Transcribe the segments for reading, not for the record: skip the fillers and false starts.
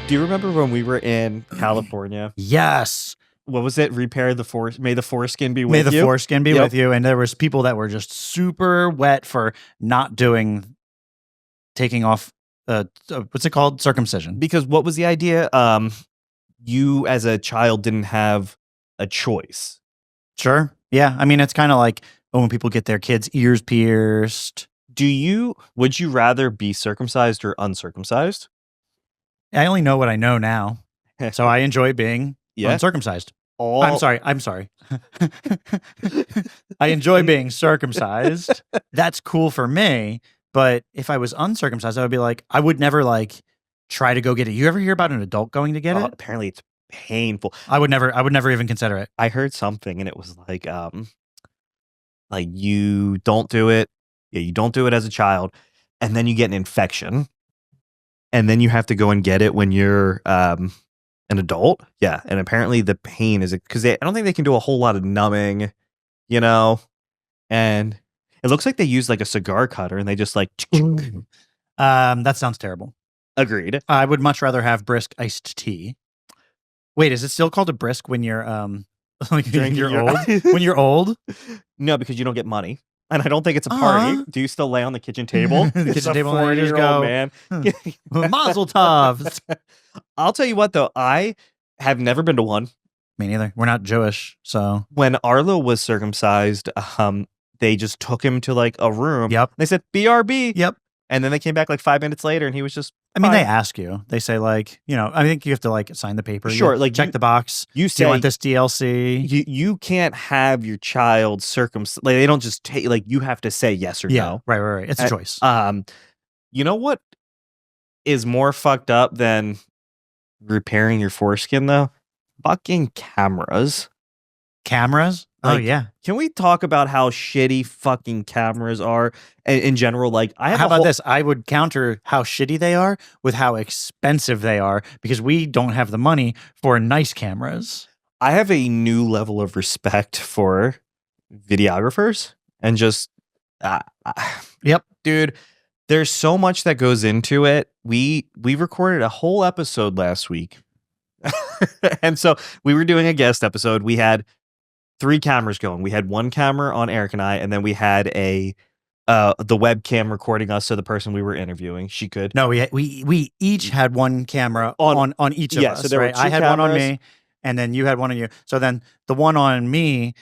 Do you remember when we were in California? Yes. What was it? Repair the forest. May the foreskin be with May you. the foreskin be with you. And there was people that were just super wet for not taking off, what's it called? Circumcision. Because what was the idea? You as a child didn't have a choice. Sure. Yeah. I mean, it's kind of like when people get their kids' ears pierced. Would you rather be circumcised or uncircumcised? I only know what I know now. So I enjoy being uncircumcised. I'm sorry. I enjoy being circumcised. That's cool for me. But if I was uncircumcised, I would be like, I would never try to go get it. You ever hear about an adult going to get it? Apparently it's painful. I would never even consider it. I heard something and it was like you don't do it. Yeah, you don't do it as a child, and then you get an infection, and then you have to go and get it when you're an adult. Yeah, and apparently the pain is because I don't think they can do a whole lot of numbing, and it looks like they use like a cigar cutter and they just that sounds terrible. Agreed. I would much rather have brisk iced tea. Wait, is it still called a brisk when you're old? When you're old? No, because you don't get money. And I don't think it's a party. Do you still lay on the kitchen table? The kitchen table and just go, man. Mazel tov. I'll tell you what, though. I have never been to one. Me neither. We're not Jewish, so. When Arlo was circumcised, they just took him to a room. Yep. They said, BRB. Yep. And then they came back 5 minutes later and he was just fine. They ask you. They say I think you have to sign the paper. Sure. Check the box. You say, do you want this DLC? You can't have your child circumcised. They don't just take, you have to say yes or no. Right. It's a choice. You know what is more fucked up than repairing your foreskin though? Fucking cameras. Cameras? Oh yeah. Can we talk about how shitty fucking cameras are in general? How about this? I would counter how shitty they are with how expensive they are because we don't have the money for nice cameras. I have a new level of respect for videographers and just, yep, dude. There's so much that goes into it. We recorded a whole episode last week, and so we were doing a guest episode. We had 3 cameras going. We had 1 camera on Eric and I, and then we had the webcam recording us, so the person we were interviewing, she could. No, we each had 1 camera on each of us. So there were 2 I had cameras. one on me, and then you had one on you. So then the one on me,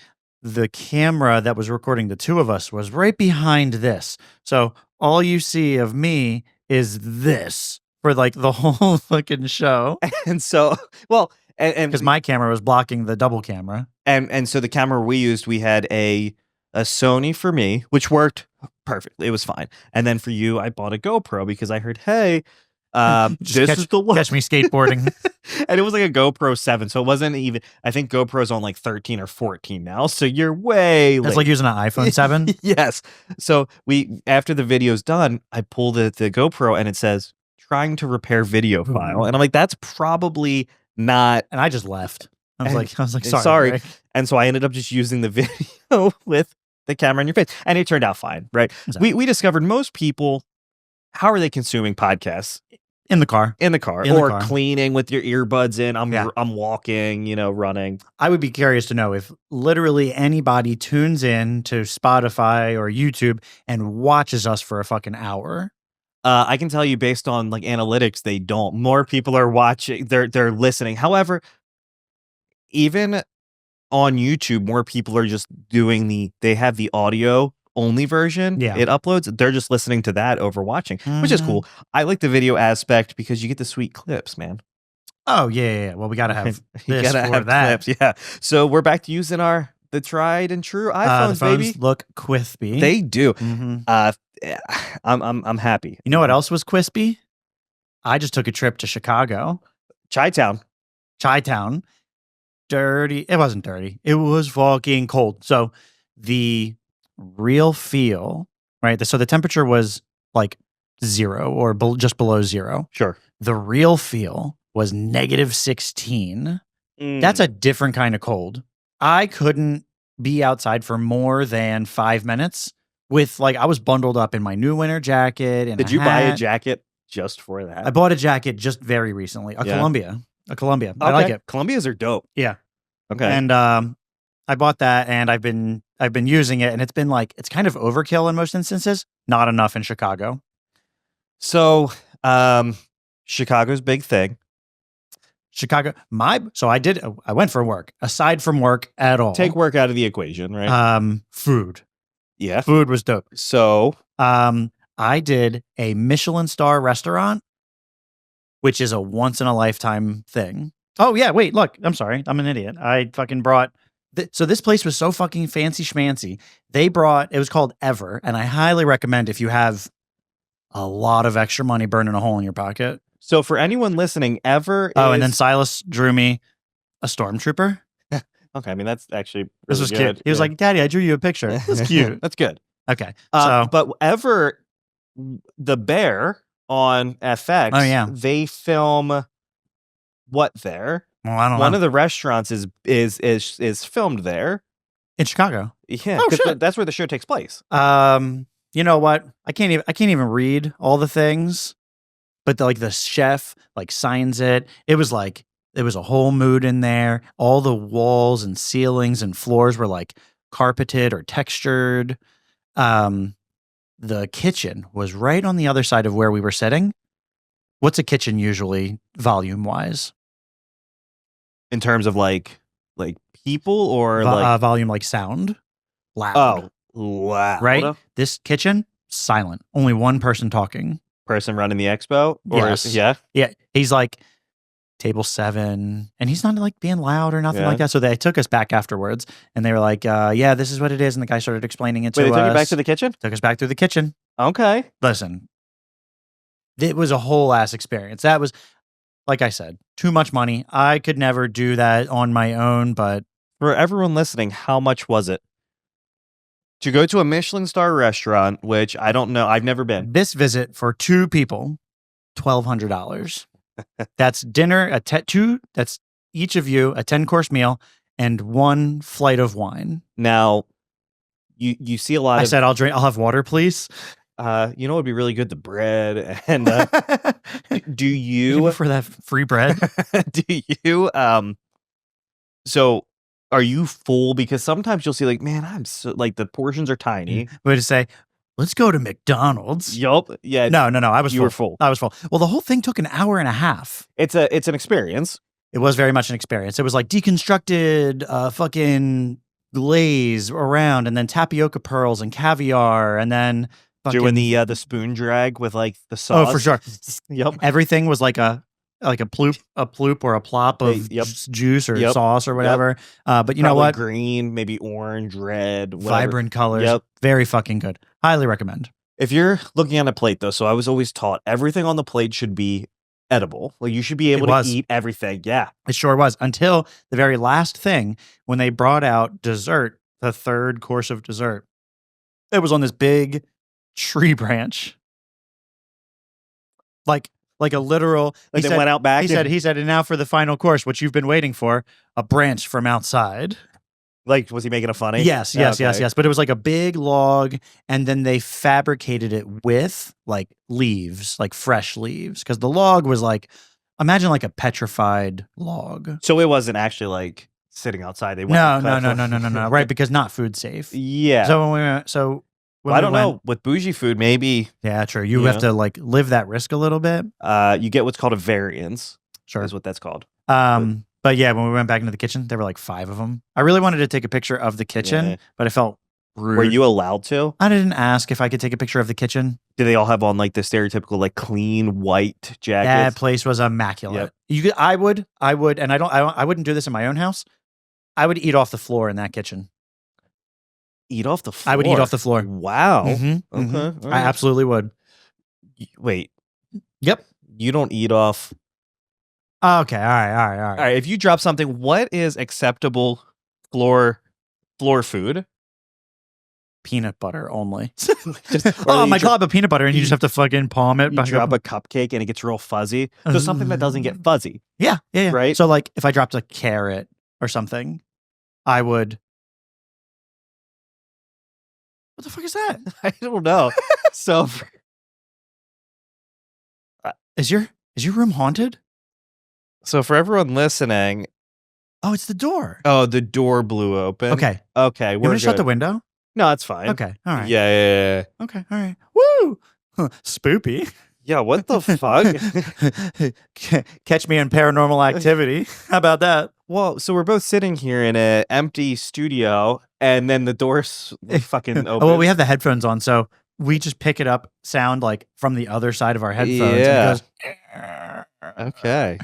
the camera that was recording the 2 of us was right behind this. So all you see of me is this for the whole fucking show. And so, well, and because my camera was blocking the double camera. And so the camera we used, we had a Sony for me, which worked perfectly. It was fine. And then for you, I bought a GoPro because I heard, hey, this is the look. Catch me skateboarding. And it was a GoPro 7. So it wasn't even, I think GoPro's on 13 or 14 now. So you're way late. It's like using an iPhone 7. Yes. So after the video's done, I pull the GoPro and it says, trying to repair video file. And I'm like, that's probably not. And I just left. I was like, sorry. Rick. And so I ended up just using the video with the camera in your face. And it turned out fine, right? Exactly. We discovered most people, how are they consuming podcasts? In the car. Or cleaning with your earbuds in. I'm walking, running. I would be curious to know if literally anybody tunes in to Spotify or YouTube and watches us for a fucking hour. I can tell you based on analytics, they don't. More people are watching, they're listening. However, even on YouTube, more people are just doing they have the audio only version. Yeah. It uploads. They're just listening to that over watching, which is cool. I like the video aspect because you get the sweet clips, man. Oh yeah. Well, we gotta have this for that. Clips, yeah. So we're back to using the tried and true iPhones, the phones baby. Look crispy. They do. Mm-hmm. I'm happy. You know what else was crispy? I just took a trip to Chicago. Chi-Town. Dirty. It wasn't dirty. It was fucking cold. So the real feel, right? So the temperature was 0 or just below 0. Sure. The real feel was -16. That's a different kind of cold. I couldn't be outside for more than 5 minutes with I was bundled up in my new winter jacket. And did you buy a jacket? just for that? I bought a jacket just very recently. A Yeah. Columbia. I like it. Columbias are dope. Yeah. Okay. And I bought that, and I've been using it, and it's been like, it's kind of overkill in most instances. Not enough in Chicago. So, Chicago's big thing. Chicago. I went for work. Aside from work at all, Take work out of the equation, right? Food. Yeah. Food was dope. So, I did a Michelin star restaurant, which is a once in a lifetime thing. Oh yeah, wait, look, I'm sorry, I'm an idiot. I fucking brought. So this place was so fucking fancy schmancy. It was called Ever, and I highly recommend if you have a lot of extra money burning a hole in your pocket. So for anyone listening, Ever. And then Silas drew me a stormtrooper. Okay, I mean that's actually This really was good. cute. He was like, "Daddy, I drew you a picture." That's cute. That's good. Okay, but Ever, the bear on FX. Oh, yeah. They film what there? Well, I don't know. One of the restaurants is filmed there in Chicago. Yeah, Oh, 'cause shit. that's where the show takes place. You know what? I can't even read all the things, but the chef signs it. It was a whole mood in there. All the walls and ceilings and floors were carpeted or textured. The kitchen was right on the other side of where we were sitting. What's a kitchen usually volume wise? In terms of people or volume sound? Loud. Oh, loud. Right? This kitchen, silent. Only one person talking. Person running the expo? Or, yes. Yeah? Yeah. He's table 7, and he's not being loud or nothing like that. So they took us back afterwards, and they were like, yeah, this is what it is. And the guy started explaining it to us. They took you back to the kitchen? Took us back through the kitchen. Okay. Listen, it was a whole ass experience. That was, like I said, too much money. I could never do that on my own, but for everyone listening, how much was it to go to a Michelin star restaurant, which I don't know, I've never been. This visit for 2 people, $1,200. That's dinner, that's each of you a 10-course meal and 1 flight of wine. Now, you see a lot I said, I'll have water, please. You know what would be really good? The bread. And do you for that free bread? Do you so are you full? Because sometimes you'll see man, I'm so the portions are tiny. But to say, let's go to McDonald's. Yup. Yeah. No. I was full. You were full. I was full. Well, the whole thing took an hour and a half. It's an experience. It was very much an experience. It was deconstructed fucking glaze around, and then tapioca pearls and caviar, and then doing the spoon drag with the sauce. Oh, for sure. Yep. Everything was like a ploop or a plop of juice or sauce or whatever. But you know what? Green, maybe orange, red, whatever. Vibrant colors. Yep. Very fucking good. Highly recommend. If you're looking at a plate though, so I was always taught everything on the plate should be edible. You should be able to eat everything. Yeah. It sure was, until the very last thing when they brought out dessert, the 3rd course of dessert. It was on this big tree branch. Like a literal. They went out back. He said, and now for the final course, what you've been waiting for, a branch from outside. Was he making a funny? Yes. But it was a big log, and then they fabricated it with leaves, fresh leaves, because the log was imagine a petrified log. So it wasn't actually sitting outside. They went no. Right, because not food safe. Yeah. So when we went, I don't know, with bougie food, maybe. Yeah, true. You have to live that risk a little bit. You get what's called a variance. Sure, is what that's called. But yeah, when we went back into the kitchen, there were 5 of them. I really wanted to take a picture of the kitchen, but I felt rude. Were you allowed to? I didn't ask if I could take a picture of the kitchen. Do they all have on the stereotypical clean white jackets? That place was immaculate. Yep. I would, and I wouldn't do this in my own house. I would eat off the floor in that kitchen. Eat off the floor? I would eat off the floor. Wow. Mm-hmm, okay. Mm-hmm. Right. I absolutely would. Wait. Yep. You don't eat off. Okay. All right. All right. If you drop something, what is acceptable floor food? Peanut butter only. My glob of peanut butter, and you just have to fucking palm it. You drop a cupcake and it gets real fuzzy. So something that doesn't get fuzzy. Yeah. Right? So if I dropped a carrot or something, I would. What the fuck is that? I don't know. So Is your room haunted? So for everyone listening, Oh, it's the door. oh, the door blew open. Okay. Okay, You we're want to shut good. the window? No, it's fine. Okay. All right. Yeah. Okay. All right. Woo! Spoopy. Yeah, what the fuck? Catch me in Paranormal Activity. How about that? Well, so we're both sitting here in an empty studio, and then the doors fucking open. Well, we have the headphones on, so we just pick it up sound like from the other side of our headphones. Yeah. And it goes, okay.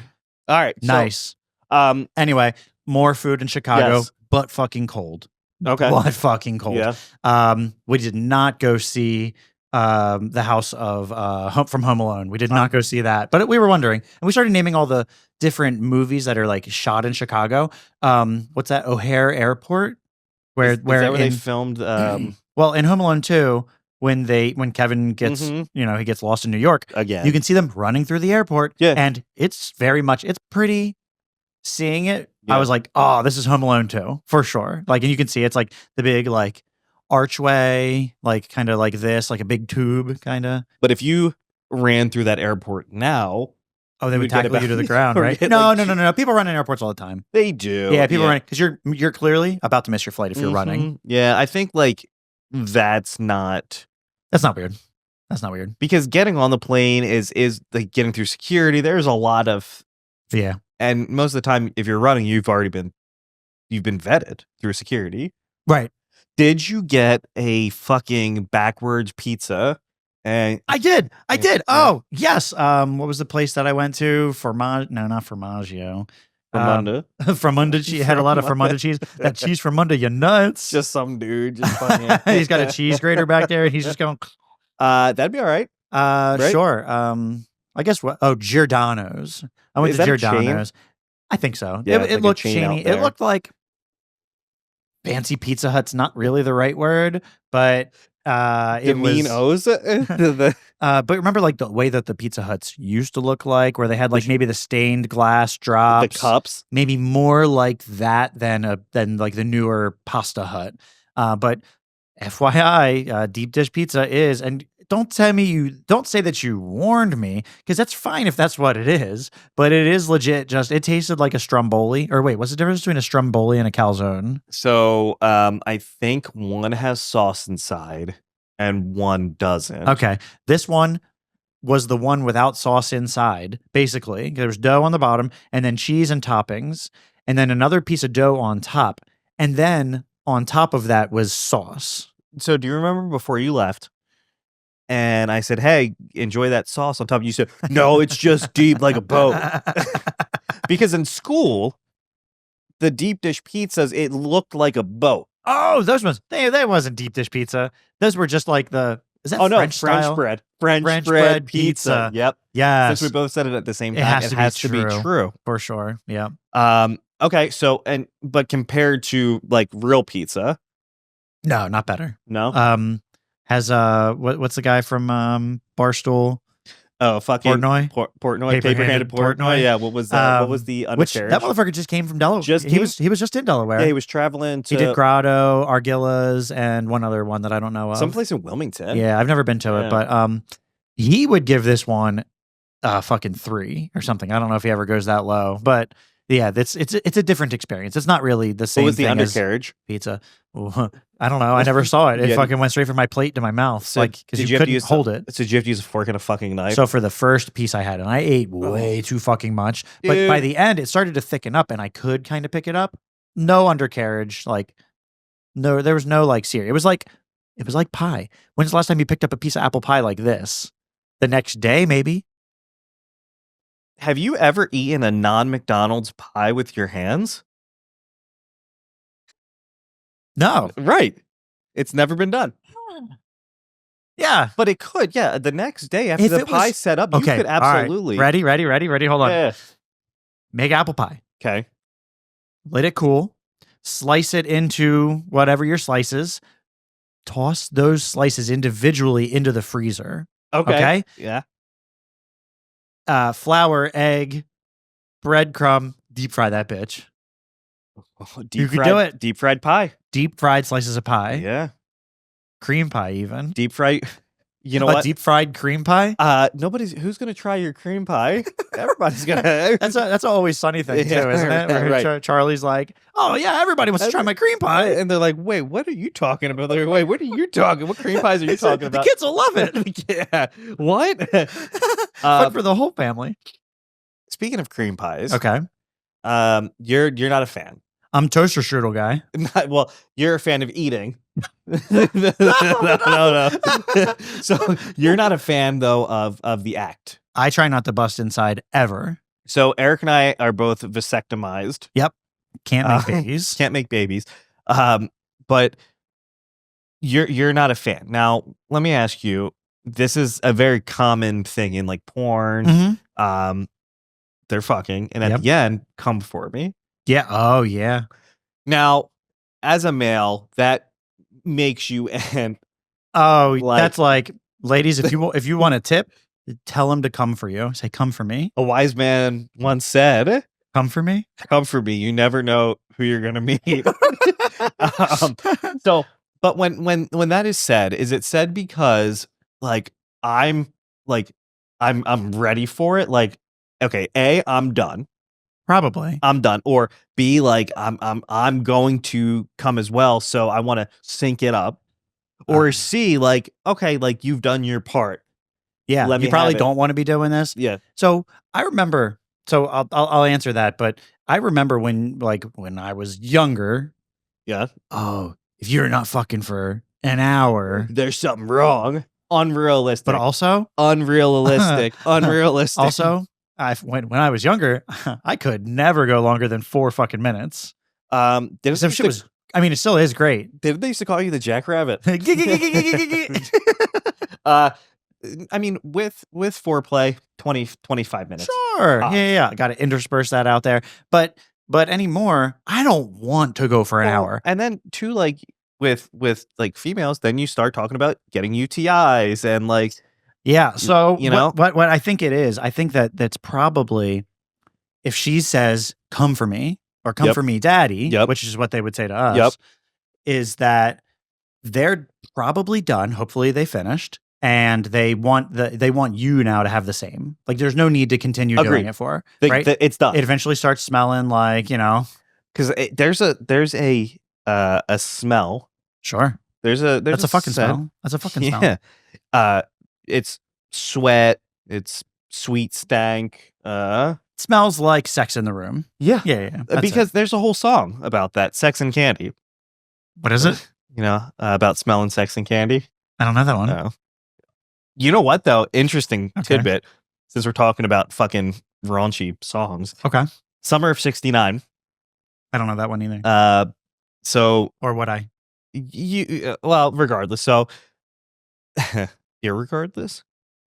All right. nice. So, anyway, more food in Chicago, Yes. but fucking cold. okay. But fucking cold. Yeah. We did not go see the house of from Home Alone. We did not go see that, but we were wondering, and we started naming all the different movies that are like shot in Chicago. What's that? O'Hare Airport, where Is that where they in- filmed? well, in Home Alone 2, when Kevin gets Mhm. he gets lost in New York, Again. you can see them running through the airport. Yeah. And it's pretty. Seeing it, Yeah. I was like, oh, this is Home Alone 2 for sure. Like, and you can see it's like the big like archway, like kind of like this, like a big tube, kind of. But if you ran through that airport now, Oh, they You would would get tackle you to about- the ground, or right? get, No, like, no. People run in airports all the time. they do. Yeah, people run because you're clearly about to miss your flight if you're running. Mhm. Yeah, I think like that's not That's not weird. That's not weird. because getting on the plane is like getting through security. There's a lot of, Yeah. and most of the time, if you're running, you've been vetted through security. Right. Did you get a fucking backwards pizza? And I did. Yeah. Oh, yes. What was the place that I went to? No, not Formaggio. Ramunda, Fromunda cheese. Had a lot of Fromunda cheese. That cheese Fromunda, you nuts. just some dude, just fucking. He's got a cheese grater back there, and he's just going. That'd be all right. Right? Sure. I guess what? Oh, Giordano's. I went Is to that a chain? Giordano's. I think so. Yeah, it it's like a looked chain out chainy. It there. looked like fancy Pizza Hut's not really the right word, but it Mean was. O's. The- But remember, like the way that the Pizza Huts used to look like, where they had like maybe the stained glass drops, the cups. maybe more like that than like the newer Pasta Hut. But FYI, deep dish pizza is, and don't say that you warned me, because that's fine if that's what it is, but it is legit. It tasted like a stromboli. Or wait, what's the difference between a stromboli and a calzone? So I think one has sauce inside and one doesn't. Okay, this one was the one without sauce inside. Basically, there was dough on the bottom, and then cheese and toppings, and then another piece of dough on top, and then on top of that was sauce. So do you remember before you left? And I said, "Hey, enjoy that sauce on top." You said, "No, it's just deep like a boat." Because in school, the deep dish pizzas, it looked like a boat. Oh, those ones. They wasn't deep dish pizza. Those were just like is that French style? bread. French French bread bread pizza. pizza. Yep. Yes, Since we both said it at the same It time, has it to be has to be true. true. for sure. Yeah. Okay, so but compared to like real pizza, No, not better. no. Has what's the guy from Barstool? Oh, fucking Portnoy? Portnoy, Paper-handed paper-handed Portnoy. Portnoy. Yeah, what was what was the Which undercarriage? that motherfucker just came from Delaware. Just he came- was just in Delaware. Yeah, he was traveling to He did Grotto, Argilla's, and one other one that I don't know of. someplace in Wilmington. Yeah, I've never been to Yeah. it, but he would give this one fucking 3 or something. I don't know if he ever goes that low, but yeah, it's a different experience. It's not really the same What was the thing as undercarriage? pizza. I don't know. I never saw it. It Yeah. fucking went straight from my plate to my mouth, So like because did you have to couldn't use hold it. So did you have to use a fork and a fucking knife? So for the first piece I had, and I ate way too fucking much, but by Dude. the end it started to thicken up, and I could kind of pick it up. No undercarriage, like no, there was no like sear. It was like pie. When's the last time you picked up a piece of apple pie like this? The next day, maybe. Have you ever eaten a non-McDonald's pie with your hands? No. Right. It's never been done. Yeah. But it could, yeah. The next day after If the it pie was- set up, Okay. you could all right. absolutely. Ready. Hold on. Yeah. Make apple pie. Okay. Let it cool. Slice it into whatever your slices. Toss those slices individually into the freezer. Okay. Yeah. Flour, egg, breadcrumb, deep fry that bitch. Deep You could fried, do it. Deep fried pie. Deep fried slices of pie, Yeah. cream pie, even. Deep fried. You know A what? deep fried cream pie? Who's gonna try your cream pie? Everybody's gonna. That's an Always Sunny thing too, Yeah, isn't it? Where right. Charlie's like, "Oh yeah, everybody wants to try my cream pie." And they're like, "Wait, what are you talking about?" They're like, "Wait, what are you talking? What cream pies are you talking about?" The kids will love it. Yeah. What? Fun for the whole family. Speaking of cream pies, Okay. you're not a fan. I'm toaster strudel guy. Well, you're a fan of eating. No. So you're not a fan though of the act. I try not to bust inside ever. So Eric and I are both vasectomized. Yep. Can't make babies. Can't make babies. But you're not a fan. Now, let me ask you, this is a very common thing in like porn. Mhm. They're fucking, and at Yep. the end, come for me. Yeah. Oh yeah. Now, as a male, that makes you and Oh, Like- that's like, ladies, if you want a tip, tell him to come for you. Say, come for me. a wise man once said, Come for me. come for me. You never know who you're gonna meet. So, but when that is said, is it said because like I'm ready for it? Like, okay, A, I'm done. Probably. I'm done. Or B, like I'm going to come as well, so I want to sync it up. Or C, like, okay, like you've done your part. Yeah. Let You me probably have it. don't want to be doing this. Yeah. So I remember. So I'll answer that. But I remember when I was younger. Yeah. Oh, if you're not fucking for an hour, There's something wrong. Unrealistic. but also unrealistic. Unrealistic. also when I was younger, I could never go longer than 4 fucking minutes. Didn't Some shit was. I mean, it still is great. they used to call you the Jackrabbit? I mean, with foreplay, 20-25 minutes. Sure. Yeah. Got to intersperse that out there. But anymore, I don't want to go for an hour. And then too, like with like females, then you start talking about getting UTIs and like Yeah. So you know? what I think it is, I think that's probably if she says, "Come for me" or "Come Yep. for me, daddy," Yep. which is what they would say to us, Yep. is that they're probably done. Hopefully they finished. And they want you now to have the same. Like, there's no need to continue doing Agreed. it for her, the- right? it's done. It eventually starts smelling like, Because there's a smell. sure. There's That's a fucking scent. smell. That's a fucking smell. Yeah. It's sweat. It's sweet stank. Smells like sex in the room. Yeah. Yeah. That's Because it. there's a whole song about that, Sex and Candy. What is it? You know, about smelling sex and candy. I don't know that one. Oh. You know what though? Interesting Okay. tidbit. Since we're talking about fucking raunchy songs, Okay. Summer of '69. I don't know that one either. So Or what I. well, regardless. So, irregardless.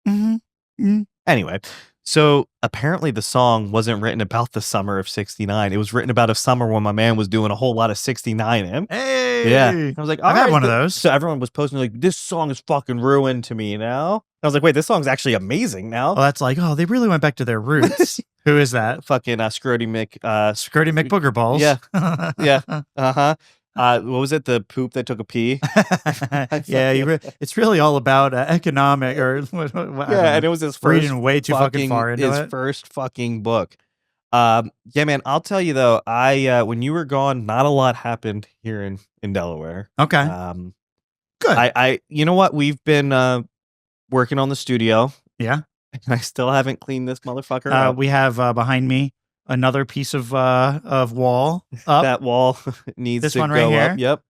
Mm-hmm. Anyway, so apparently the song wasn't written about the summer of '69. It was written about a summer when my man was doing a whole lot of '69 in. Hey. Yeah, I was like, I've had "Alright, one of those. So everyone was posting like, "This song is fucking ruined to me now." I was like, "Wait, this song's actually amazing now." Well, that's like, oh, they really went back to their roots. Who is that? Fucking Scrody Mick. Skirty McBooger Balls. Yeah. Yeah. What was it? The poop that took a pee. Yeah, it's really all about economic or Yeah, and it was his first reading way too fucking far into his it. first fucking book. Yeah, man. I'll tell you though. I when you were gone, not a lot happened here in Delaware. Okay, good. I you know what? We've been working on the studio. Yeah, and I still haven't cleaned this motherfucker up. we have behind me another piece of wall up. That wall needs This to one go right here? up. Yep.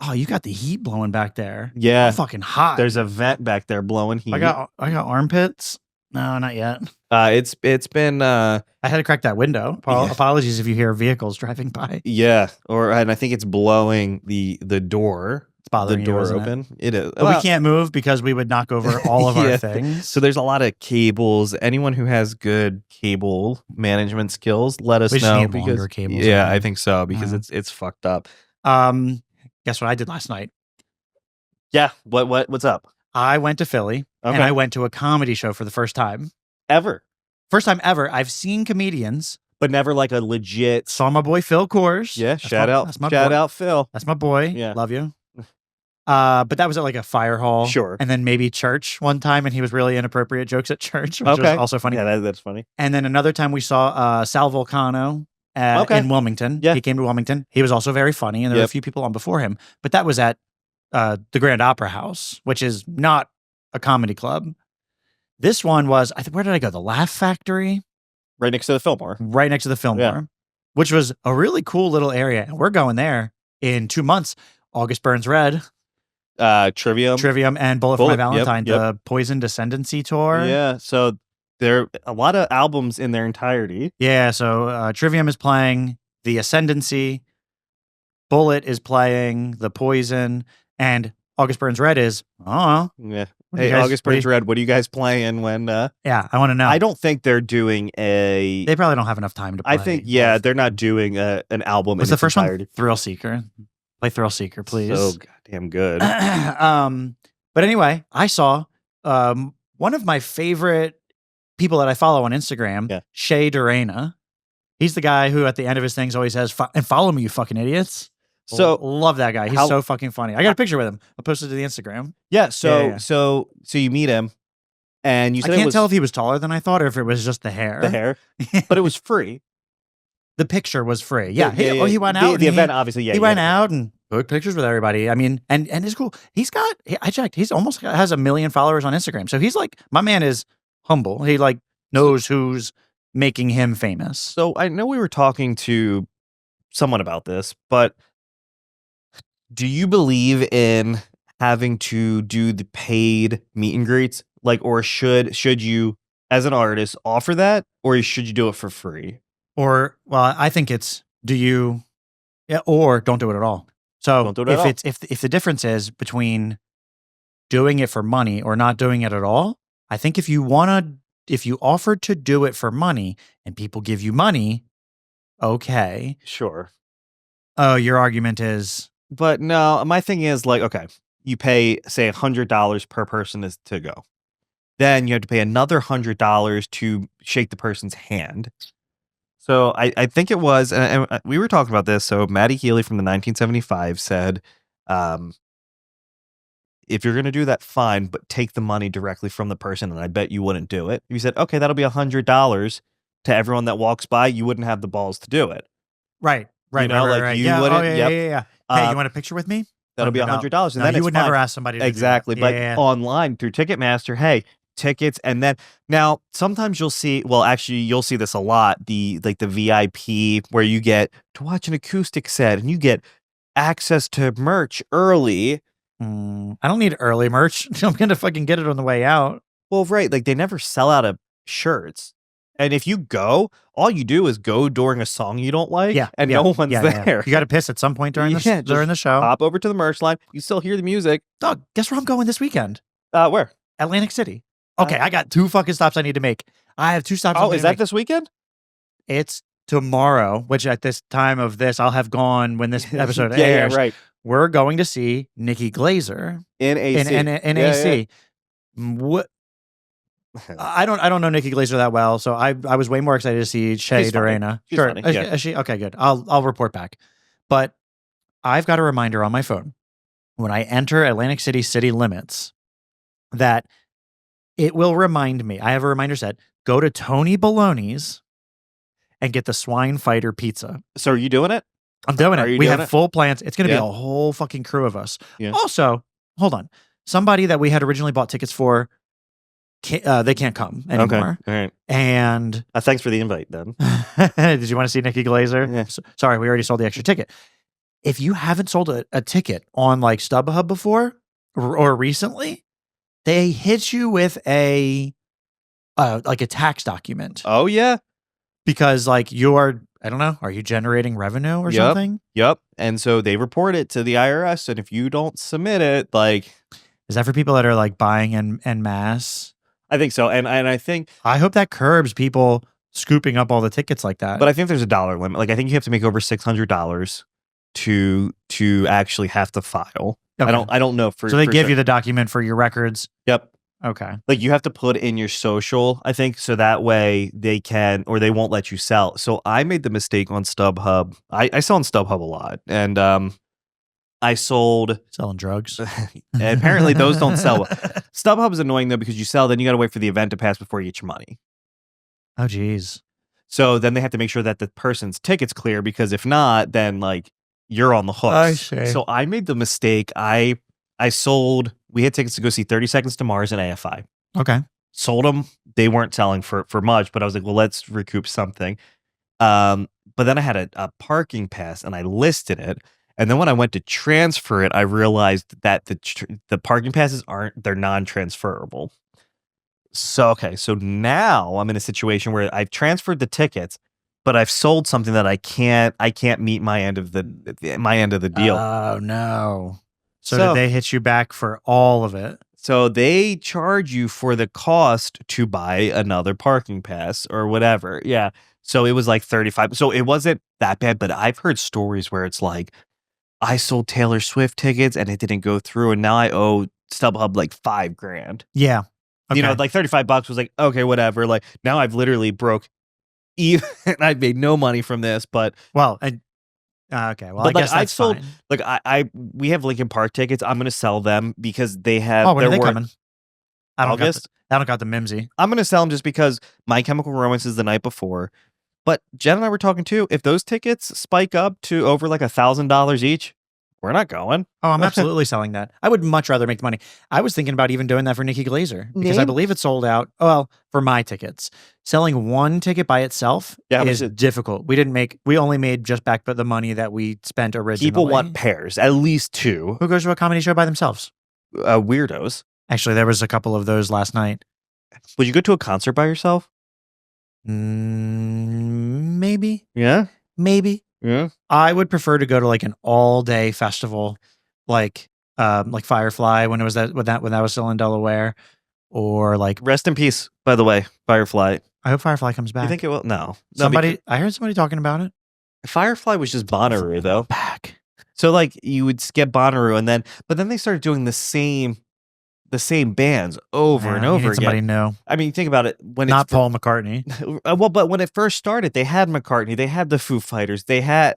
Oh, you got the heat blowing back there. Yeah. Fucking hot. There's a vent back there blowing heat. I got armpits. No, not yet. It's been I had to crack that window. Yeah. Apologies if you hear vehicles driving by. yeah, and I think it's blowing the door. It's bothering The door you, isn't it? open. It is. But we can't move because we would knock over all of Yeah. our things. So there's a lot of cables. Anyone who has good cable management skills, let us We just know. need longer cables, Yeah, man. I think so because Mhm. it's fucked up. Guess what I did last night? Yeah. What's up? I went to Philly and Okay. I went to a comedy show for the first time. Ever, First time ever. I've seen comedians. but never like a legit. Saw my boy Phil Kors. Yeah. That's Shout my- out. That's my Shout boy. out, Phil. That's my boy. Yeah. Love you. But that was at like a fire hall. Sure. And then maybe church one time, and he was really inappropriate jokes at church, which was Okay. also funny. Yeah, that's funny. And then another time we saw Sal Volcano Okay. in Wilmington. Yeah. He came to Wilmington. He was also very funny, and there were a Yep. few people on before him. But that was at the Grand Opera House, which is not a comedy club. This one was, where did I go? The Laugh Factory, Right next to the Fillmore. right next to the Fillmore, Yeah. which was a really cool little area. And we're going there in 2 months. August Burns Red, Trivium. and Bullet for My Yep, Valentine, yep. the Poison Descendancy tour. Yeah. So there are a lot of albums in their entirety. Yeah, so Trivium is playing The Ascendancy, Bullet is playing The Poison, and August Burns Red is, Yeah. What do Hey, you guys- August Burns Red, what are you guys playing when yeah, I want to know. I don't think they're doing a They probably don't have enough time to play. I think they're not doing an album What's in the its first entirety. one? Thrill Seeker. Play Thrill Seeker, please. So goddamn good. But anyway, I saw one of my favorite people that I follow on Instagram, Yeah. Shay Durena. He's the guy who at the end of his things always says, and follow me, you fucking idiots. So Love that guy. He's how- so fucking funny. I got a picture with him. I posted it to the Instagram. yeah, so Yeah. so you meet him and you I said it can't was tell if he was taller than I thought or if it was just the hair. the hair, but it was free. The picture was free. Yeah. He went The- out. The and event, obviously, yeah. he you went had- out and took pictures with everybody. I mean, and it's cool. I checked. He's almost has 1 million followers on Instagram. So he's like, my man is humble. He like knows who's making him famous. So I know we were talking to someone about this, but do you believe in having to do the paid meet and greets? Like, or should you, as an artist, offer that, or should you do it for free? Or, well, I think it's, or don't do it at all. So Don't do it at all. if the difference is between doing it for money or not doing it at all, I think if you offered to do it for money and people give you money, okay. Sure. Oh, your argument is, But no, my thing is like, okay, you pay say $100 per person to go. Then you have to pay another $100 to shake the person's hand. So I think it was, and we were talking about this. So Matty Healy from the 1975 said, if you're going to do that, fine, but take the money directly from the person. And I bet you wouldn't do it. You said, okay, that'll be $100 to everyone that walks by. You wouldn't have the balls to do it. right. You know, like, right. you Yeah. wouldn't- Oh, yep. yeah. Hey, you want a picture with me? That'll be No. $100. And No, then you it's would fine. never ask somebody to do Exactly. that. But Yeah. online through Ticketmaster, hey, tickets. And then now sometimes you'll see, well, actually you'll see this a lot. The VIP where you get to watch an acoustic set and you get access to merch early. I don't need early merch. I'm going to fucking get it on the way out. Well, right. Like they never sell out of shirts. And if you go, all you do is go during a song you don't like. Yeah. And yeah, no one's yeah, there. yeah. You got to piss at some point during Yeah, during the show. Hop over to the merch line. You still hear the music. Dog, guess where I'm going this weekend? Where? Atlantic City. Okay, I got 2 fucking stops I need to make. I have 2 stops. Oh, is that this weekend? It's tomorrow, which at this time of this, I'll have gone when this episode Yeah, airs. right. We're going to see Nikki Glazer In AC. in Yeah, AC. What? I don't know Nikki Glazer that well, so I was way more excited to see Shay She's funny. Durena. She's Sure, funny, Is- yeah. is she okay? Good. I'll report back. But I've got a reminder on my phone when I enter Atlantic City city limits that it will remind me. I have a reminder set. Go to Tony Baloney's and get the swine fighter pizza. So are you doing it? I'm doing Are it. you We doing have it? full plans. It's going to Yeah. be a whole fucking crew of us. Yeah. Also, hold on. Somebody that we had originally bought tickets for, they can't come anymore. Okay. All right. And Thanks for the invite then. did you want to see Nikki Glazer? Yeah. Sorry, we already sold the extra ticket. If you haven't sold a ticket on like StubHub before or recently, they hit you with a like a tax document Oh yeah. because like you're, I don't know, are you generating revenue or Yep. something? Yep. And so they report it to the IRS, and if you don't submit it, like Is that for people that are like buying en masse? I think so. And I think, I hope that curbs people scooping up all the tickets like that. but I think there's a dollar limit. Like I think you have to make over $600 to actually have to file. Okay. I don't know for so they for give sure. you the document for your records. Yep. Okay. Like you have to put in your social, I think, so that way they can, or they won't let you sell. So I made the mistake on StubHub. I sell on StubHub a lot, and I sold. Selling drugs. Apparently, those don't sell well. StubHub is annoying though because you sell, then you got to wait for the event to pass before you get your money. Oh, geez. So then they have to make sure that the person's ticket's clear because if not, then like you're on the hook. I see. So I made the mistake. I sold. We had tickets to go see 30 Seconds to Mars and AFI. Okay. Sold them. They weren't selling for much, but I was like, well, let's recoup something. But then I had a parking pass and I listed it. And then when I went to transfer it, I realized that the parking passes they're non-transferable. So, okay. So now I'm in a situation where I've transferred the tickets, but I've sold something that I can't meet my end of the deal. Oh, no. So did they hit you back for all of it? So they charge you for the cost to buy another parking pass or whatever. Yeah. So it was like 35. So it wasn't that bad, but I've heard stories where it's like, I sold Taylor Swift tickets and it didn't go through. And now I owe StubHub like $5,000. Yeah. Okay. You know, like $35 was like, okay, whatever. Like now I've literally broke even. I've made no money from this, but. Well, okay. Well, but I guess that's sold, fine. like we have Linkin Park tickets. I'm going to sell them because they have. Oh, when are they coming? August. I don't got the mimsy. I'm going to sell them just because My Chemical Romance is the night before. But Jen and I were talking too. If those tickets spike up to over like $1,000 each, we're not going. Oh, I'm absolutely selling that. I would much rather make the money. I was thinking about even doing that for Nikki Glazer because I believe it's sold out. Well, for my tickets, selling one ticket by itself is difficult. We only made just back the money that we spent originally. People want pairs, at least two. Who goes to a comedy show by themselves? Weirdos. Actually, there was a couple of those last night. Would you go to a concert by yourself? Maybe. Yeah. Maybe. Yeah. I would prefer to go to like an all-day festival, like Firefly when that was still in Delaware, or like rest in peace. By the way, Firefly. I hope Firefly comes back. You think it will? No. I heard somebody talking about it. Firefly was just Bonnaroo though. Back. So like you would skip Bonnaroo but then they started doing the same bands over and over again. Somebody new. I mean, think about it. When not Paul McCartney. Well, but when it first started, they had McCartney, they had the Foo Fighters, they had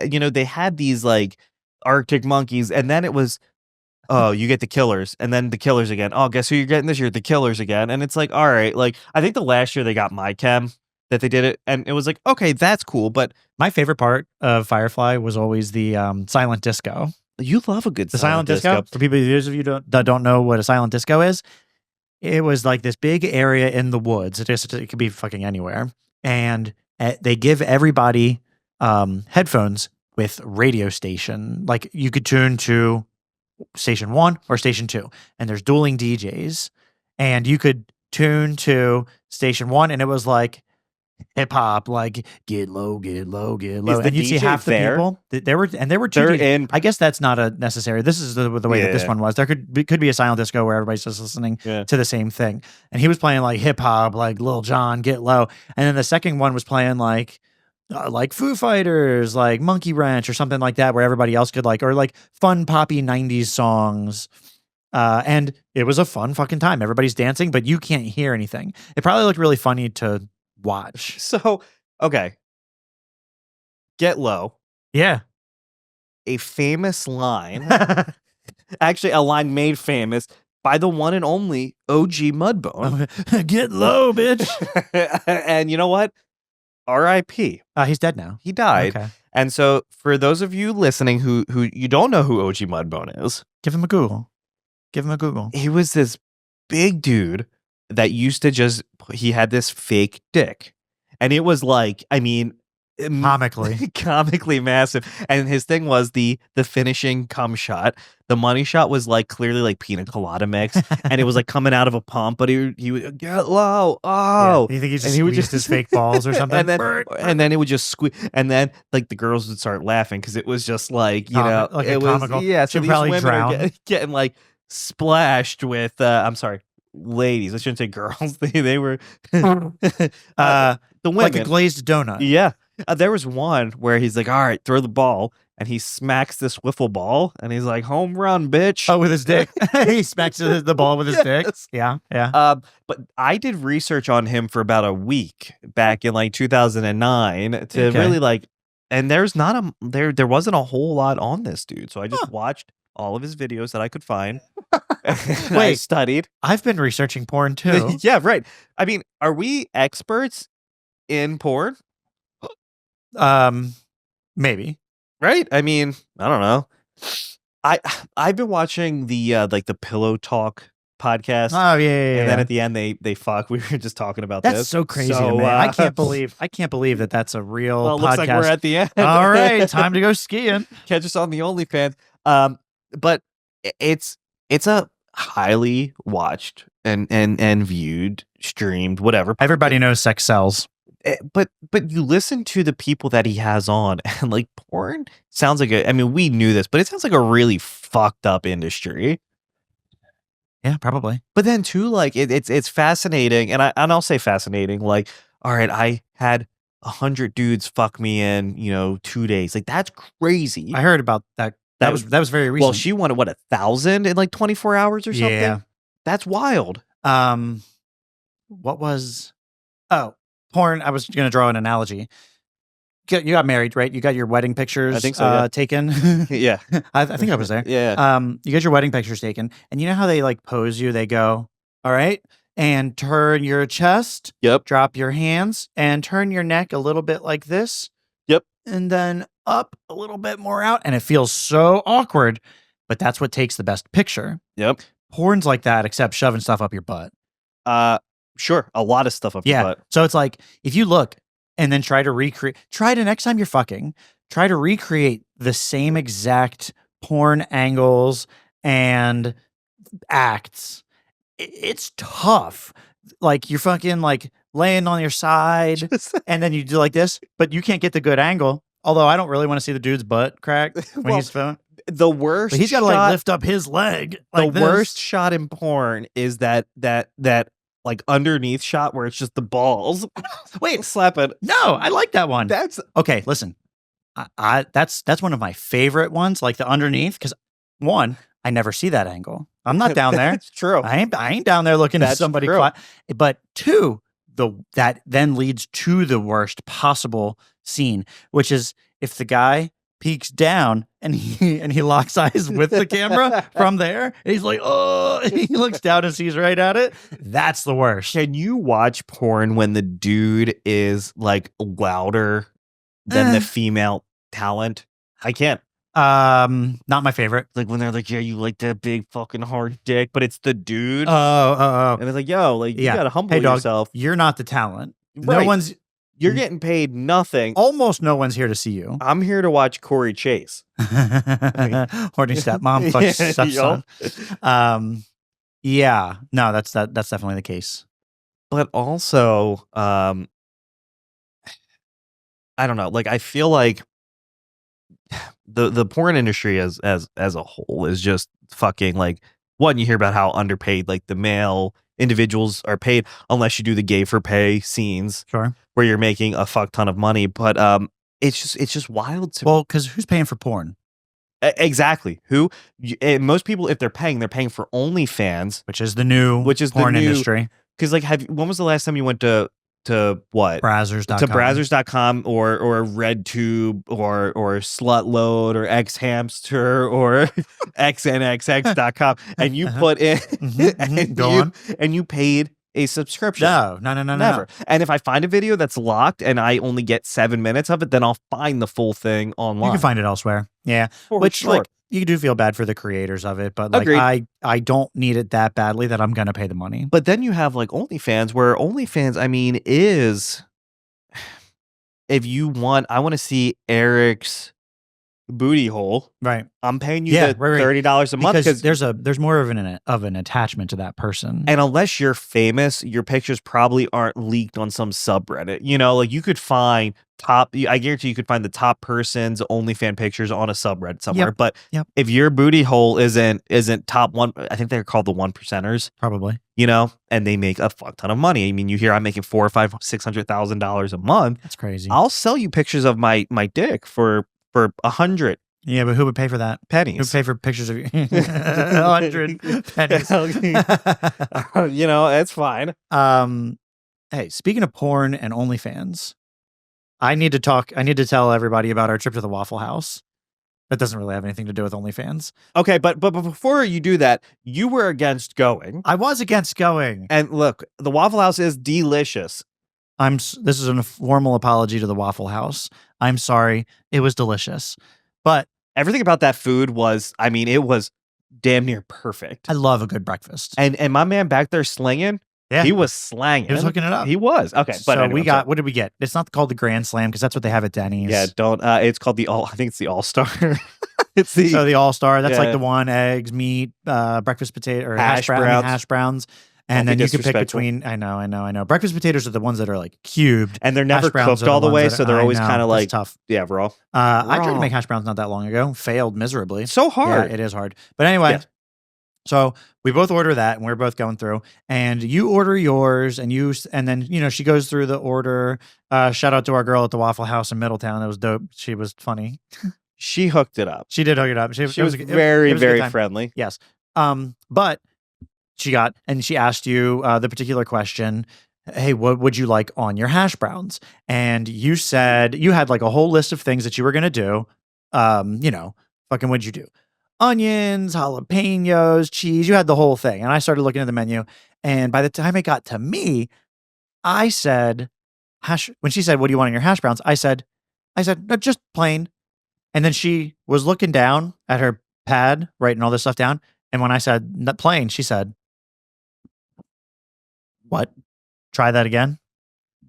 these like Arctic Monkeys, and then it was, oh, you get the Killers, and then the Killers again. Oh, guess who you're getting this year? The Killers again. And it's like, all right, like I think the last year they got My Chem that they did it, and it was like, okay, that's cool. But my favorite part of Firefly was always the silent disco. You love a good silent disco. For people that don't know what a silent disco is, it was like this big area in the woods. It could be fucking anywhere, and they give everybody headphones with radio station. Like you could tune to station 1 or station 2, and there's dueling DJs, and you could tune to station 1, and it was like hip hop, like get low, get low, get low, and you see half the people. There were two. I guess that's not a necessary. This is the way that this one was. There could be a silent disco where everybody's just listening to the same thing, and he was playing like hip hop, like Lil Jon, Get Low, and then the second one was playing like Foo Fighters, like Monkey Wrench or something like that, where everybody else could or like fun poppy 90s songs. And it was a fun fucking time. Everybody's dancing, but you can't hear anything. It probably looked really funny to watch. So, okay. Get Low. Yeah. A famous line. Actually, a line made famous by the one and only OG Mudbone. Get low, bitch. And you know what? R.I.P. He's dead now. He died. Okay. And so for those of you listening who you don't know who OG Mudbone is, give him a Google. He was this big dude that used to he had this fake dick. And it was like, I mean, comically massive. And his thing was the finishing cum shot. The money shot was like clearly like pina colada mix, and it was like coming out of a pump. But he would get low. Oh, yeah. You think he would just his fake balls or something? and then it would just squeeze. And then like the girls would start laughing because it was just like like it was comical. Yeah. So she'd these probably women drown. are getting like splashed with. I'm sorry, ladies. I shouldn't say girls. They were the women, like a glazed donut. Yeah. There was one where he's like, all right, throw the ball. And he smacks this wiffle ball. And he's like, home run, bitch. Oh, with his dick. He smacks the ball with his dick. Yeah. Yeah. But I did research on him for about a week back in like 2009 to really like, and there wasn't a whole lot on this dude. So I just watched all of his videos that I could find. I Wait. studied. I've been researching porn too. Yeah, right. I mean, are we experts in porn? Maybe. Right? I mean, I don't know. I've been watching the like the Pillow Talk podcast. Oh yeah. And then at the end they fuck. We were just talking about That's this. so crazy to me. I can't believe that that's a real Well, it podcast. looks like we're at the end. All right, time to go skiing. Catch us on the OnlyFans. But it's a highly watched and viewed, streamed, whatever. Everybody knows sex sells. But you listen to the people that he has on, and like porn sounds like I mean, we knew this, but it sounds like a really fucked up industry. Yeah, probably. But then too, like it's fascinating, and I'll say fascinating. Like, all right, I had 100 dudes fuck me in 2 days. Like that's crazy. I heard about that. That was very recent. Well, she wanted 1,000 in like 24 hours or something. Yeah, that's wild. What was? Oh, porn. I was gonna draw an analogy. You got married, right? You got your wedding pictures I think so, yeah. taken. Yeah. I think I was there. Yeah. You get your wedding pictures taken, and you know how they like pose you? They go, all right, and turn your chest. Yep. Drop your hands and turn your neck a little bit like this. Yep. And then up a little bit more out, and it feels so awkward, but that's what takes the best picture. Yep. Porn's like that, except shoving stuff up your butt. Sure. A lot of stuff up your butt. So it's like if you look and then try to next time you're fucking, try to recreate the same exact porn angles and acts. It's tough. Like you're fucking like laying on your side and then you do like this, but you can't get the good angle. Although I don't really want to see the dude's butt crack when he's filming. The worst. But he's got to like lift up his leg. Like the worst shot in porn is that like underneath shot where it's just the balls. Wait, slap it. No, I like that one. That's okay. Listen, that's one of my favorite ones, like the underneath, because one, I never see that angle. I'm not down there. That's true. I ain't down there looking at somebody. But two, that then leads to the worst possible scene, which is if the guy peeks down and he locks eyes with the camera from there. He's like, oh, he looks down and sees right at it. That's the worst. Can you watch porn when the dude is like louder than the female talent? I can't. Not my favorite. Like when they're like, yeah, you like that big fucking hard dick, but it's the dude. Oh. And it's like, yo, like you gotta humble yourself. You're not the talent. Right. No one's. You're getting paid nothing. Almost no one's here to see you. I'm here to watch Corey Chase. Horny stepmom fucks stepson. Yeah. No, that's definitely the case. But also, I don't know. Like I feel like the porn industry as a whole is just fucking like one, you hear about how underpaid like the male individuals are paid unless you do the gay for pay scenes. Sure. Where you're making a fuck ton of money, but it's just wild to well, because who's paying for porn? Exactly. Who? Most people, if they're paying for OnlyFans, which is the new porn industry. Because like, when was the last time you went to what? Brazzers.com. To Brazzers.com or RedTube or Slutload or XHamster or XNXX.com and you put in and you paid a subscription. No. Never. No. And if I find a video that's locked and I only get 7 minutes of it, then I'll find the full thing online. You can find it elsewhere. Yeah. Which like you do feel bad for the creators of it, but like I don't need it that badly that I'm gonna pay the money. But then you have like OnlyFans, where OnlyFans, I mean, is if you want, I want to see Eric's booty hole, right? I'm paying you $30 a month because there's more of an attachment to that person. And unless you're famous, your pictures probably aren't leaked on some subreddit. You know, like you could find I guarantee you could find the top person's OnlyFans pictures on a subreddit somewhere. Yep. But if your booty hole isn't top one, I think they're called the 1%ers. Probably. You know, and they make a fuck ton of money. I mean, you hear I'm making $400,000 or $500,000, $600,000 a month. That's crazy. I'll sell you pictures of my dick for 100. Yeah, but who would pay for that? Pennies. Who would pay for pictures of you? 100 pennies. You know, it's fine. Hey, speaking of porn and OnlyFans, I need to tell everybody about our trip to the Waffle House. That doesn't really have anything to do with OnlyFans. Okay, but before you do that, you were against going. I was against going. And look, the Waffle House is delicious. This is a formal apology to the Waffle House. I'm sorry. It was delicious. But everything about that food was, I mean, it was damn near perfect. I love a good breakfast. And my man back there slinging, he was slanging. He was hooking it up. He was. Okay. But so anyway, what did we get? It's not called the Grand Slam because that's what they have at Denny's. Yeah, it's called I think it's the All-Star. It's the All-Star. That's like the one, eggs, meat, breakfast potato, or hash browns. And then you can pick between, I know. Breakfast potatoes are the ones that are like cubed. And they're never cooked all the way, so they're always kind of like tough. Yeah, raw. I tried to make hash browns not that long ago. Failed miserably. So hard. Yeah, it is hard. But anyway, so we both order that, and we're both going through. And you order yours, and then she goes through the order. Shout out to our girl at the Waffle House in Middletown. That was dope. She was funny. She hooked it up. She did hook it up. She was very, very friendly. Yes. But she asked you the particular question. Hey, what would you like on your hash browns? And you said you had like a whole list of things that you were going to do. Fucking what'd you do? Onions, jalapenos, cheese. You had the whole thing. And I started looking at the menu. And by the time it got to me, I said, when she said, what do you want in your hash browns? I said, no, just plain. And then she was looking down at her pad, writing all this stuff down. And when I said not plain, she said, what? Try that again.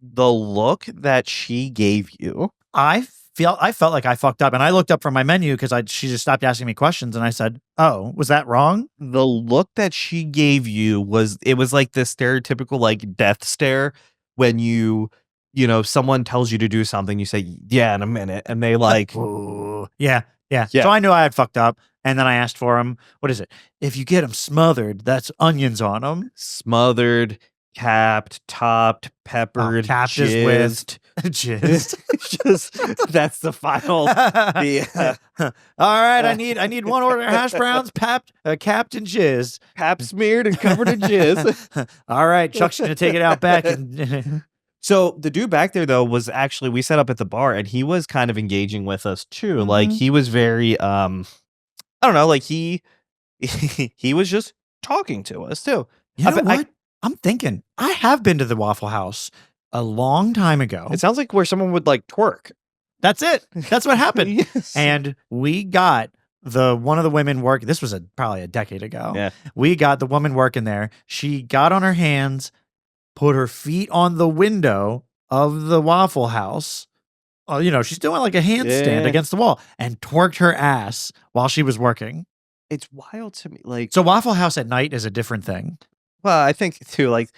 The look that she gave you. I felt like I fucked up, and I looked up from my menu because she just stopped asking me questions, and I said, "Oh, was that wrong?" The look that she gave you was like the stereotypical like death stare when someone tells you to do something, you say, "Yeah, in a minute," and they like, ooh, yeah. So I knew I had fucked up, and then I asked for them. What is it? If you get them smothered, that's onions on them. Smothered, capped, topped, peppered, capped jizzed. Jizzed. Just that's the final. All right, I need one order of hash browns, capped and jizz, pap smeared and covered in jizz. All right, Chuck's gonna take it out back. And so the dude back there though was actually, we set up at the bar, and he was kind of engaging with us too. Mm-hmm. Like he was very I don't know, like he was just talking to us too. You know what? I'm thinking I have been to the Waffle House a long time ago. It sounds like where someone would like twerk. That's it. That's what happened. Yes. And we got one of the women work. This was probably a decade ago. Yeah. We got the woman working there. She got on her hands, put her feet on the window of the Waffle House. She's doing like a handstand against the wall and twerked her ass while she was working. It's wild to me. Like, so Waffle House at night is a different thing. Well, I think too, like,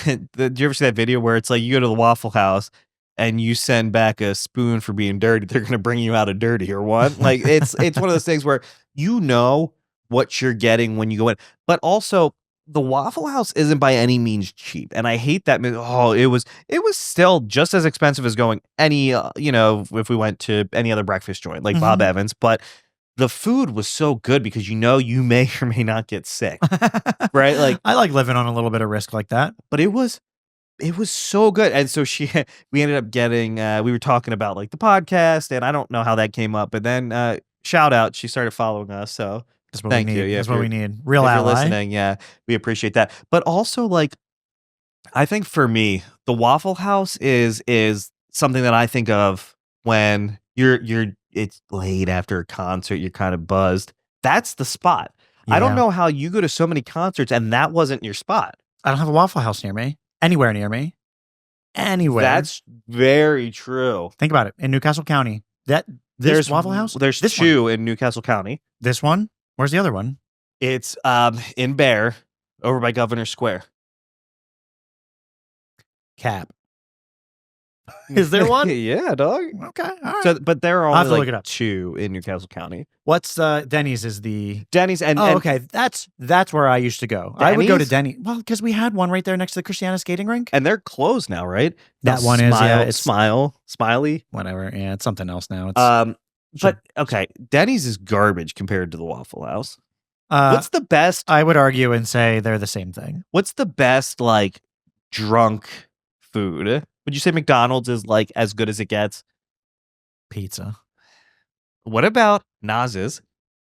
did you ever see that video where it's like you go to the Waffle House and you send back a spoon for being dirty, they're going to bring you out a dirty or what? Like, it's one of those things where you know what you're getting when you go in. But also, the Waffle House isn't by any means cheap. And I hate that. Oh, it was still just as expensive as going any, if we went to any other breakfast joint like Bob Evans. But the food was so good because you may or may not get sick, right? Like, I like living on a little bit of risk like that. But it was so good. And so we ended up getting, we were talking about like the podcast, and I don't know how that came up, but then shout out, she started following us. So thank you. Yeah, that's what we need. Real ally. If you're listening, yeah, we appreciate that. But also, like, I think for me, the Waffle House is something that I think of when it's late after a concert, you're kind of buzzed. That's the spot. Yeah. I don't know how you go to so many concerts and that wasn't your spot. I don't have a Waffle House near me. Anywhere near me. Anywhere. That's very true. Think about it. In Newcastle County, there's Waffle House? There's two in Newcastle County. This one? Where's the other one? It's in Bear, over by Governor Square. Cap. Is there one? Yeah, dog. Okay, all right. So, but there are I'll have only to look it like up. two in Newcastle County. What's Denny's is the Denny's and okay, that's where I used to go. Denny's? I would go to Denny's. Well, because we had one right there next to the Christiana skating rink, and they're closed now, right? That one is it's Smiley, whatever. Yeah, it's something else now. It's but okay, Denny's is garbage compared to the Waffle House. What's the best? I would argue and say they're the same thing. What's the best like drunk food? Would you say McDonald's is like as good as it gets? Pizza. What about Naz's?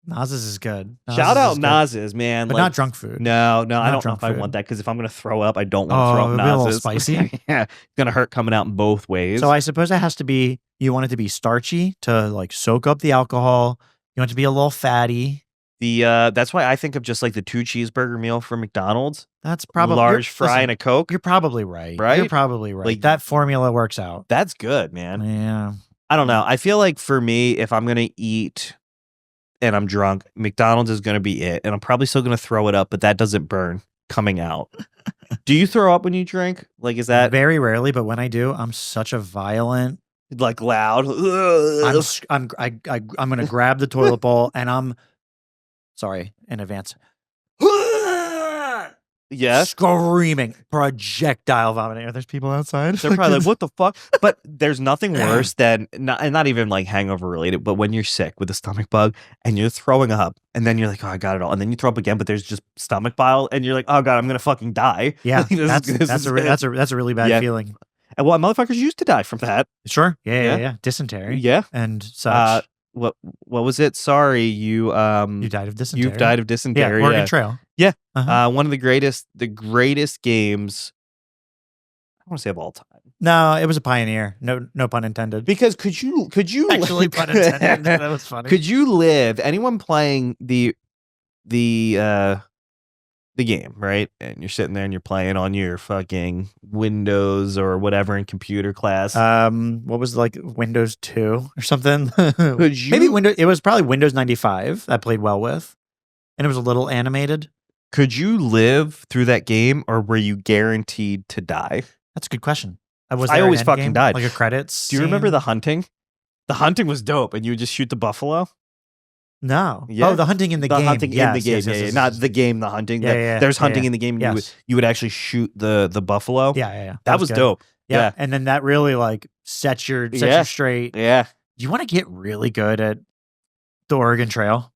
Naz's is good. Shout out is good. Naz's, man. But like, not drunk food. No, I Not don't know drunk if I food. want that because if I'm gonna throw up, I don't want to throw it'll up be a little Naz's. spicy. Yeah, it's gonna hurt coming out in both ways. So I suppose it has to be, you want it to be starchy to like soak up the alcohol. You want it to be a little fatty. That's why I think of just like the 2 cheeseburger meal from McDonald's. That's probably large fry and a Coke. You're probably right. Right? You're probably right. Like- that formula works out. That's good, man. Yeah. I don't know. I feel like for me, if I'm gonna eat and I'm drunk, McDonald's is gonna be it, and I'm probably still gonna throw it up, but that doesn't burn coming out. Do you throw up when you drink? Like, is that Very rarely, but when I do, I'm such a violent. like loud? I'm gonna grab the toilet bowl and I'm sorry in advance. Yes. Screaming, projectile vomiting. Are there people outside? They're probably like, what the fuck? But there's nothing worse than, not even like hangover related, but when you're sick with a stomach bug and you're throwing up and then you're like, oh, I got it all. And then you throw up again, but there's just stomach bile and you're like, oh God, I'm going to fucking die. Yeah, This that's a really bad feeling. And well, motherfuckers used to die from that. Sure. Yeah. Dysentery. Yeah. And such. What was it? Sorry, you died of dysentery. You've died of dysentery. Yeah, Oregon Trail. Yeah. Uh-huh. One of the greatest games, I want to say of all time. No, it was a pioneer. No pun intended. Because could you Actually pun intended. That was funny. Could you live, anyone playing the game, right? And you're sitting there and you're playing on your fucking Windows or whatever in computer class. What was like Windows 2 or something? Could you, Maybe Windows. It was probably Windows 95 that played well with, and it was a little animated. Could you live through that game, or were you guaranteed to die? That's a good question. I always fucking died. Like a credits. Do you remember scene? the hunting? The hunting was dope, and you would just shoot the buffalo. No. Yeah. Oh, the hunting in the game. Hunting in the game. Yes. Not the game. The hunting. Yeah. There's hunting in the game. And Yes. you would actually shoot the buffalo. Yeah. That was good. dope. Yeah. Yeah. And then that really like sets you straight. Yeah. You want to get really good at the Oregon Trail?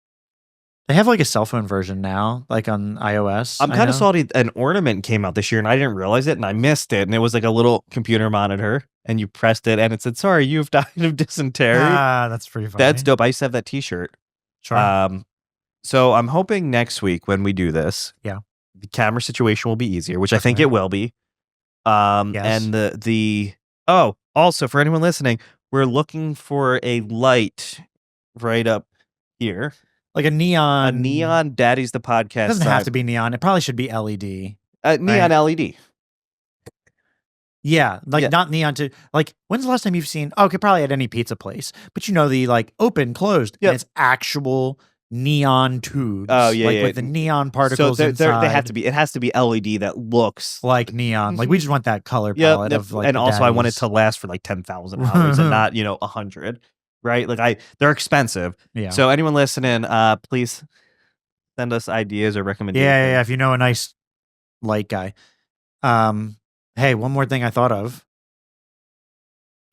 They have like a cell phone version now, like on iOS. I'm kind of salty. An ornament came out this year, and I didn't realize it, and I missed it. And it was like a little computer monitor, and you pressed it, and it said, "Sorry, you've died of dysentery." That's pretty funny. That's dope. I used to have that T-shirt. Sure. So I'm hoping next week when we do this, Yeah, the camera situation will be easier, which I think it will be. Yes. And also for anyone listening, we're looking for a light right up here. Like a neon. A neon Daddies the podcast. It doesn't sign. have to be neon. It probably should be LED. Neon LED. Yeah, not neon to like. When's the last time you've seen? Okay, probably at any pizza place, but you know the like open, closed. Yep. And it's actual neon tubes. Oh yeah, with the neon particles so inside. they have to be. It has to be LED that looks like neon. Like we just want that color palette of like. And the also, I want it Daddies. to last for like 10,000 hours and not 100. Right? Like they're expensive. Yeah. So anyone listening, please send us ideas or recommendations. Yeah. If you know a nice light guy. Hey, one more thing I thought of.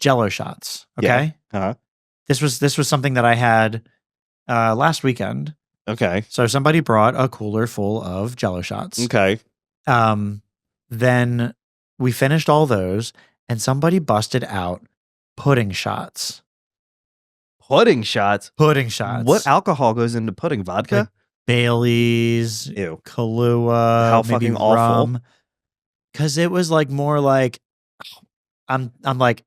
Jello shots. Okay. Yeah. This was something that I had last weekend. Okay. So somebody brought a cooler full of Jello shots. Okay. Then we finished all those, and somebody busted out pudding shots. Pudding shots. Pudding shots. What alcohol goes into pudding? Vodka? Like Bailey's, Ew. Kahlua, How maybe fucking awful. Because it was like more like I'm like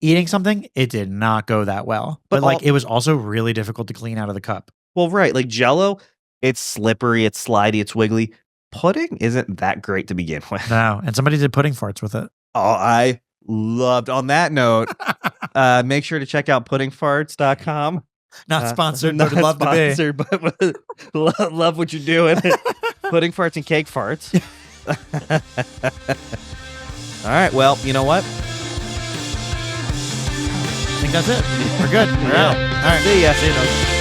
eating something. It did not go that well, but like it was also really difficult to clean out of the cup. Well, right. Like Jell-O, it's slippery, it's slidey, it's wiggly. Pudding isn't that great to begin with. No, and somebody did pudding farts with it. Oh, I loved. On that note, make sure to check out puddingfarts.com. Not sponsored, but not would love sponsored, but love what you're doing. Pudding farts and cake farts. All right. Well, you know what? I think that's it. We're good. We're out. All right. See ya. See you, folks.